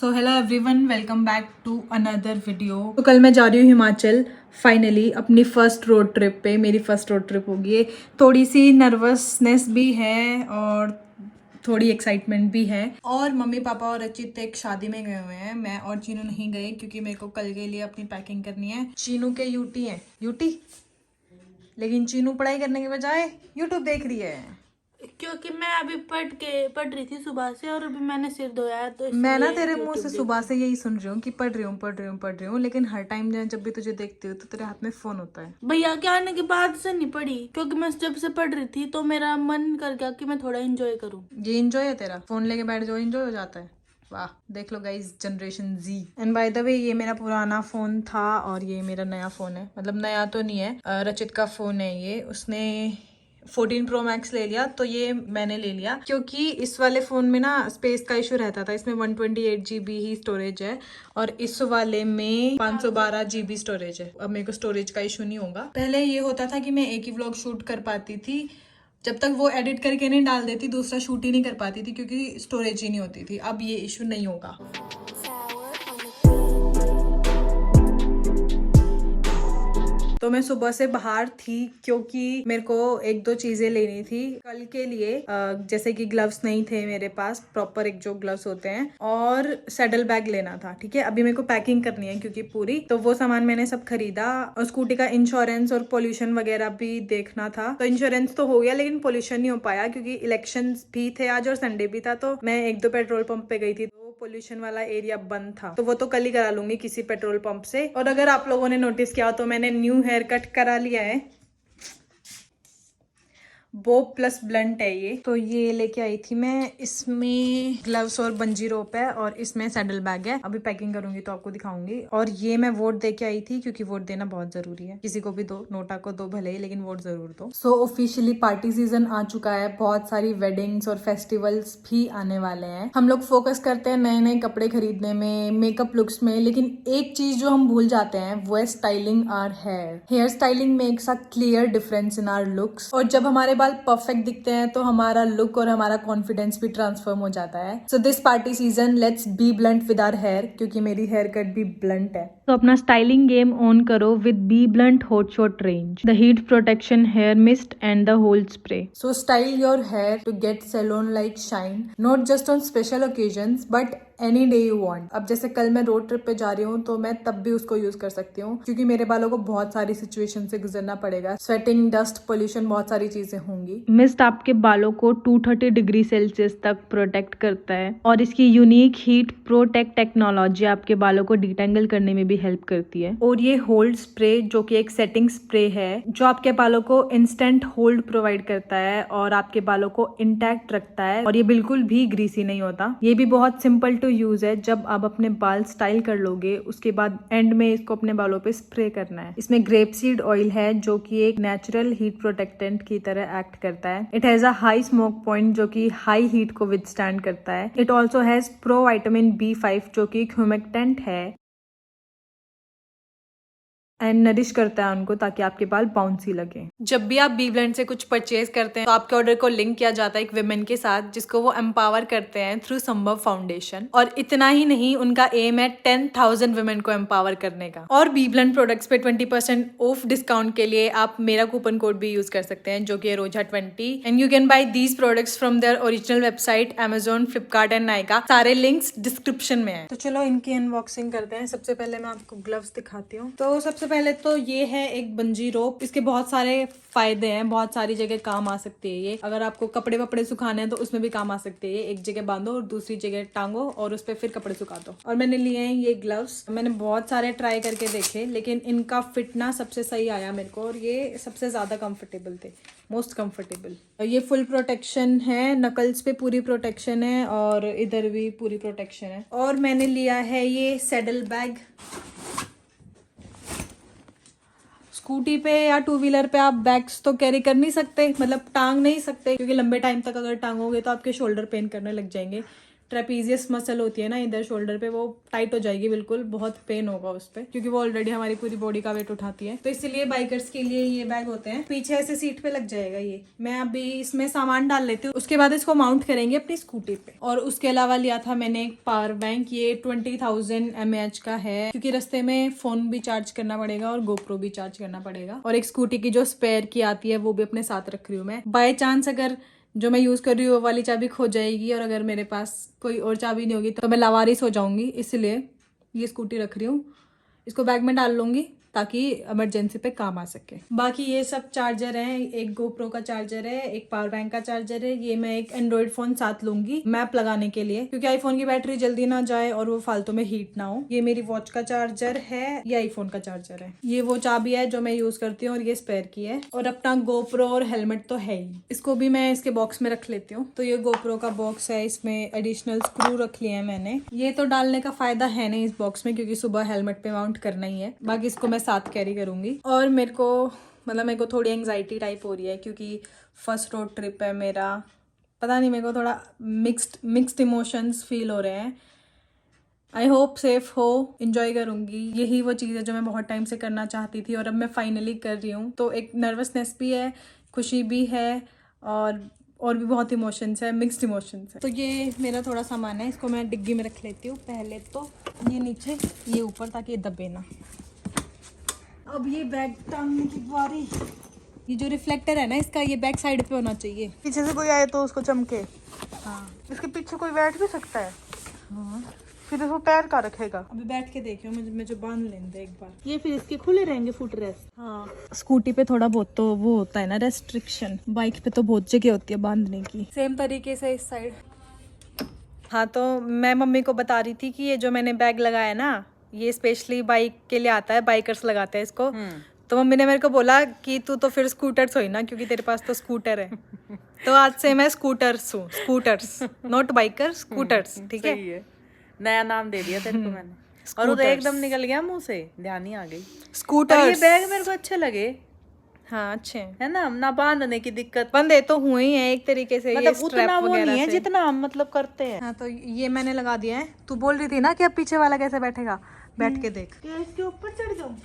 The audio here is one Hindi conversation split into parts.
So hello everyone, welcome back to another video. तो कल मैं जा रही हूँ हिमाचल फाइनली अपनी फर्स्ट रोड ट्रिप पे। मेरी फर्स्ट रोड ट्रिप होगी। थोड़ी सी नर्वसनेस भी है और थोड़ी एक्साइटमेंट भी है। और मम्मी पापा और अचित एक शादी में गए हुए हैं। मैं और चीनू नहीं गए क्योंकि मेरे को कल के लिए अपनी पैकिंग करनी है। चीनू के यूटी है, यूटी, लेकिन चीनू पढ़ाई करने के बजाय यूट्यूब देख रही है। क्योंकि मैं अभी पढ़ रही थी सुबह से और अभी मैंने सिर धोया है तो मैं ना इसलिए तेरे मुंह YouTube से देख सुबह रही से यही सुन रही हूँ कि पढ़ रही हूँ पढ़ रही हूँ पढ़ रही हूँ, लेकिन हर टाइम जब भी तुझे देखती हूँ तो तेरे हाथ में फोन होता है। हूँ। भैया के आने के बाद से नहीं पढ़ी क्योंकि मैं जब से पढ़ रही थी तो मेरा मन कर गया कि मैं थोड़ा एंजॉय करूँ। ये इंजॉय है तेरा? फोन लेके बैठ जाओ, इंजॉय हो जाता है। वाह, देख लो guys, generation Z. And by the way, ये मेरा पुराना फोन था और ये मेरा नया फोन है। मतलब नया तो नहीं है, रचित का फोन है ये। उसने 14 Pro Max ले लिया तो ये मैंने ले लिया क्योंकि इस वाले फ़ोन में ना स्पेस का इशू रहता था। इसमें 128 GB ही स्टोरेज है और इस वाले में 512 GB स्टोरेज है। अब मेरे को स्टोरेज का इशू नहीं होगा। पहले ये होता था कि मैं एक ही व्लॉग शूट कर पाती थी, जब तक वो एडिट करके नहीं डाल देती दूसरा शूट ही नहीं कर पाती थी क्योंकि स्टोरेज ही नहीं होती थी। अब ये इशू नहीं होगा। तो मैं सुबह से बाहर थी क्योंकि मेरे को एक दो चीजें लेनी थी कल के लिए। जैसे कि ग्लव्स नहीं थे मेरे पास, प्रॉपर एक जो ग्लव्स होते हैं, और सैडल बैग लेना था। ठीक है, अभी मेरे को पैकिंग करनी है क्योंकि पूरी, तो वो सामान मैंने सब खरीदा। और स्कूटी का इंश्योरेंस और पोल्यूशन वगैरह भी देखना था। तो इंश्योरेंस तो हो गया लेकिन पोल्यूशन नहीं हो पाया क्योंकि इलेक्शन भी थे आज और संडे भी था। तो मैं एक दो पेट्रोल पंप पे गई थी, पोल्यूशन वाला एरिया बंद था, तो वो तो कल ही करा लूंगी किसी पेट्रोल पंप से। और अगर आप लोगों ने नोटिस किया तो मैंने न्यू हेयर कट करा लिया है। बो प्लस ब्लंट है ये। तो ये लेके आई थी मैं। इसमें ग्लव्स और बंजी रोप है और इसमें सैडल बैग है। अभी पैकिंग करूंगी तो आपको दिखाऊंगी। और ये मैं वोट दे के आई थी क्योंकि वोट देना बहुत जरूरी है। किसी को भी दो, नोटा को दो भले ही, लेकिन वोट जरूर दो। सो ऑफिशियली पार्टी सीजन आ चुका है। बहुत सारी वेडिंग्स और फेस्टिवल्स भी आने वाले हैं। हम लोग फोकस करते हैं नए नए कपड़े खरीदने में, मेकअप लुक्स में, लेकिन एक चीज जो हम भूल जाते हैं वो है styling our hair. Hair styling makes a clear difference in our looks. और जब हमारे बाल परफेक्ट दिखते हैं तो हमारा लुक और हमारा कॉन्फिडेंस भी ट्रांसफॉर्म हो जाता है। So this party season let's be blunt with our hair, क्योंकि मेरी हेयर कट भी ब्लंट है। तो अपना स्टाइलिंग गेम ऑन करो with BBlunt hot shot range, the heat protection hair mist and the hold spray. So style your hair to get salon like shine, not just on special occasions but any day you want. अब जैसे कल मैं रोड ट्रिप पे जा रही हूँ तो मैं तब भी उसको यूज कर सकती हूँ क्योंकि मेरे बालों को बहुत सारी सिचुएशन से गुजरना पड़ेगा। स्वेटिंग, डस्ट, पोल्यूशन, बहुत सारी चीजें होंगी। मिस्ट आपके बालों को 230 डिग्री सेल्सियस तक प्रोटेक्ट करता है और इसकी यूनिक हीट प्रोटेक्ट टेक्नोलॉजी आपके बालों को डिटेंगल करने में भी हेल्प करती है। और ये होल्ड स्प्रे जो कि एक सेटिंग स्प्रे है जो आपके बालों को इंस्टेंट होल्ड प्रोवाइड करता है और आपके बालों को इंटैक्ट रखता है और ये बिल्कुल भी ग्रीसी नहीं होता। ये भी बहुत सिंपल टू यूज है। जब आप अपने बाल स्टाइल कर लोगे उसके बाद एंड में इसको अपने बालों पे स्प्रे करना है। इसमें ग्रेप सीड ऑयल है जो कि एक नेचुरल हीट प्रोटेक्टेंट की तरह एक्ट करता है। It has a high smoke point जो कि हाई हीट को विदस्टैंड करता है। It also has pro vitamin B5 जो कि एक ह्यूमेक्टेंट है एंड नरिश करता है उनको ताकि आपके बाल बाउंसी लगे। जब भी आप बी ब्लेंड से कुछ परचेज करते हैं तो आपके ऑर्डर को लिंक किया जाता है एक विमेन के साथ जिसको वो एम्पावर करते हैं थ्रू संभव फाउंडेशन। और इतना ही नहीं, उनका एम है 10,000 वुमेन को एम्पावर करने का। और बी ब्लेंड प्रोडक्ट्स पे 20% ऑफ डिस्काउंट के लिए आप मेरा कूपन कोड भी यूज कर सकते हैं जो कि है रोजा20 and you can buy these products from their original website Amazon, Flipkart and Nykaa. सारे लिंक्स डिस्क्रिप्शन में है। तो चलो इनकी अनबॉक्सिंग करते हैं। सबसे पहले मैं आपको ग्लव्स दिखाती हूँ। तो सबसे पहले तो ये है एक बंजी रोप। इसके बहुत सारे फायदे हैं, बहुत सारी जगह काम आ सकती है ये। अगर आपको कपड़े वपड़े सुखाने हैं तो उसमें भी काम आ सकते हैं। एक जगह बांधो और दूसरी जगह टांगो और उस पर फिर कपड़े सुखा दो। और मैंने लिए हैं ये ग्लव्स। मैंने बहुत सारे ट्राई करके देखे लेकिन इनका फिट ना सबसे सही आया मेरे को और ये सबसे ज्यादा कंफर्टेबल थे, मोस्ट कंफर्टेबल। ये फुल प्रोटेक्शन है, नकल्स पे पूरी प्रोटेक्शन है और इधर भी पूरी प्रोटेक्शन है। और मैंने लिया है ये सैडल बैग। स्कूटी पे या टू व्हीलर पे आप बैग्स तो कैरी कर नहीं सकते, मतलब टांग नहीं सकते क्योंकि लंबे टाइम तक अगर टांगोगे तो आपके शोल्डर पेन करने लग जाएंगे। ट्रेपीजियस मसल होती है ना इधर शोल्डर पे, वो टाइट हो जाएगी बिल्कुल, बहुत पेन होगा उस पे, क्योंकि वो ऑलरेडी हमारी पूरी बॉडी का वेट उठाती है। तो इसलिए बाइकर्स के लिए ये बैग होते हैं, पीछे ऐसे सीट पे लग जाएगा ये। मैं अभी इसमें सामान डाल लेती हूँ, उसके बाद इसको माउंट करेंगे अपनी स्कूटी पे। और उसके अलावा लिया था मैंने एक पावर बैंक, ये 20,000 mAh का है, क्योंकि रास्ते में फोन भी चार्ज करना पड़ेगा और गोप्रो भी चार्ज करना पड़ेगा। और एक स्कूटी की जो स्पेयर की आती है वो भी अपने साथ रख रही हूँ मैं, बाय चांस अगर जो मैं यूज कर रही हूँ वो वाली चाबी खो जाएगी और अगर मेरे पास कोई और चाबी नहीं होगी तो मैं लावारिस हो जाऊंगी, इसलिए ये स्कूटी रख रही हूँ। इसको बैग में डाल लूंगी ताकि इमरजेंसी पे काम आ सके। बाकी ये सब चार्जर हैं, एक गोप्रो का चार्जर है, एक पावर बैंक का चार्जर है। ये मैं एक एंड्रॉइड फोन साथ लूंगी मैप लगाने के लिए, क्योंकि आईफोन की बैटरी जल्दी ना जाए और वो फालतू में हीट ना हो। ये मेरी वॉच का चार्जर है, ये आईफोन का चार्जर है। ये वो चाबी है जो मैं यूज करती हूँ और ये स्पेयर की है। और अपना गोप्रो और हेलमेट तो है ही, इसको भी मैं इसके बॉक्स में रख लेती हूँ। तो ये गोप्रो का बॉक्स है, इसमें एडिशनल स्क्रू रख लिए हैं मैंने। ये तो डालने का फायदा है नहीं इस बॉक्स में, क्योंकि सुबह हेलमेट पे माउंट करना ही है। बाकी इसको मैं साथ कैरी करूंगी। और मेरे को थोड़ी एंग्जाइटी टाइप हो रही है, क्योंकि फर्स्ट रोड ट्रिप है मेरा। पता नहीं, मेरे को थोड़ा मिक्स्ड इमोशंस फील हो रहे हैं। आई होप सेफ हो, इंजॉय करूंगी। यही वो चीज़ है जो मैं बहुत टाइम से करना चाहती थी और अब मैं फाइनली कर रही हूँ। तो एक नर्वसनेस भी है, खुशी भी है और भी बहुत इमोशंस है, मिक्स्ड इमोशंस है। तो ये मेरा थोड़ा सामान है, इसको मैं डिग्गी में रख लेती हूँ। पहले तो ये नीचे, ये ऊपर, ताकि ये दबे ना। अब ये बैग टांगने की बारी। ये जो रिफ्लेक्टर है ना इसका, ये बैक साइड पे होना चाहिए, पीछे से कोई आए तो उसको चमके। हाँ, इसके पीछे कोई बैठ भी सकता है। हाँ। फिर इसको पैर का रखेगा। अभी बैठ के देखियो, मुझे बांध लेने दे एक बार। ये फिर इसके खुले रहेंगे फुट रेस्ट। हाँ, स्कूटी पे थोड़ा बहुत तो वो होता है ना रेस्ट्रिक्शन, बाइक पे तो बहुत जगह होती है बांधने की। सेम तरीके से इस साइड। हाँ, तो मैं मम्मी को बता रही थी कि ये जो मैंने बैग लगाया ना, ये स्पेशली बाइक के लिए आता है, बाइकर्स लगाते हैं इसको। तो मम्मी ने मेरे को बोला कि तू तो फिर स्कूटर्स हो ही ना, क्योंकि तेरे पास तो स्कूटर है। तो आज से मैं स्कूटर्स हूँ, स्कूटर्स, नॉट बाइकर, स्कूटर्स। ठीक है, नया नाम दे दिया तेरे को मैंने। और वो तो एकदम निकल गया मुंह से, ध्यान ही आ गई। स्कूटर। ये बैग मेरे को अच्छे लगे। हाँ, अच्छे हैं, है ना बांधने की दिक्कत। बंदे तो हुए ही हैं एक तरीके से, मतलब ये उतना स्ट्रैप वो वगैरह नहीं है से। जितना हम मतलब करते हैं। हाँ, तो ये मैंने लगा दिया है। तू बोल रही थी ना कि अब पीछे वाला कैसे बैठेगा, बैठ के देख। इसके ऊपर चढ़ जाऊं?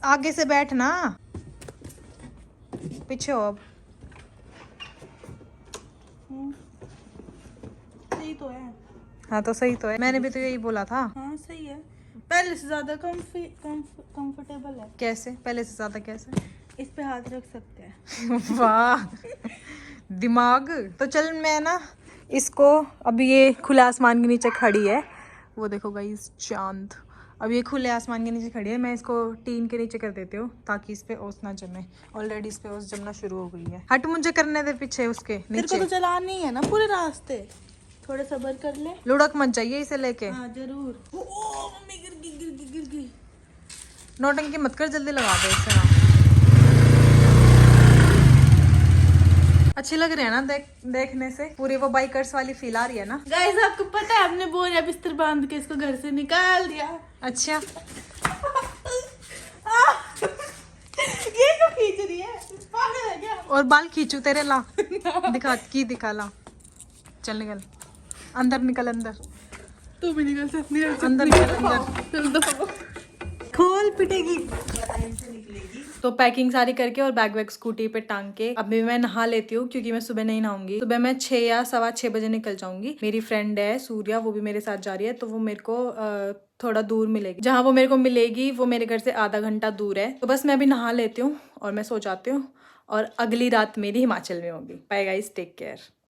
आगे से बैठ ना, पीछे हो अब। सही तो है। हाँ, तो सही तो है, मैंने भी तो यही बोला था। हाँ सही है, पहले से ज्यादा कंफर्टेबल है। कैसे? पहले से ज्यादा कैसे? इस पे हाथ रख सकते हैं। वाह, दिमाग। तो चल मैं ना इसको, अभी ये खुले आसमान के नीचे खड़ी है, वो देखो गाइस चांद। अब ये खुले आसमान के नीचे खड़ी है, मैं इसको टीन के नीचे कर देती हूँ ताकि इस पे ओस ना जमे। ऑलरेडी इस पे ओस जमना शुरू हो गई है। हट, मुझे करने दे पीछे उसके तेरे नीचे। को तो चलानी है ना पूरे रास्ते, थोड़ा सब्र कर ले। लुढ़क मत जाइए इसे लेके। हाँ जरूर। ओ मम्मी गिर गई। नौटंकी मत कर, जल्दी लगा दे इससे ना। अच्छी लग रही है ना देखने से, पूरी वो बाइकर्स वाली फील आ रही है ना। गाइस आपको पता है, हमने बोरिया बिस्तर बांध के इसको घर से निकाल दिया। अच्छा, ये क्यों खींच रही है, पागल है क्या? और बाल खींचू तेरे, ला दिखा ला। चल निकल अंदर, निकल अंदर, तू भी निकल सकती है। अंदर निकल अंदर। खोल, पिटेगी। तो पैकिंग सारी करके और बैग वैग स्कूटी पे टांग के अभी मैं नहा लेती हूँ, क्योंकि मैं सुबह नहीं नहाऊंगी। सुबह मैं 6 या 6:15 बजे निकल जाऊंगी। मेरी फ्रेंड है सूर्या, वो भी मेरे साथ जा रही है, तो वो मेरे को थोड़ा दूर मिलेगी। जहाँ वो मेरे को मिलेगी वो मेरे घर से आधा घंटा दूर है। तो बस मैं अभी नहा लेती हूँ और मैं सो जाती हूँ, और अगली रात मेरी हिमाचल में होगी। Bye guys, take care.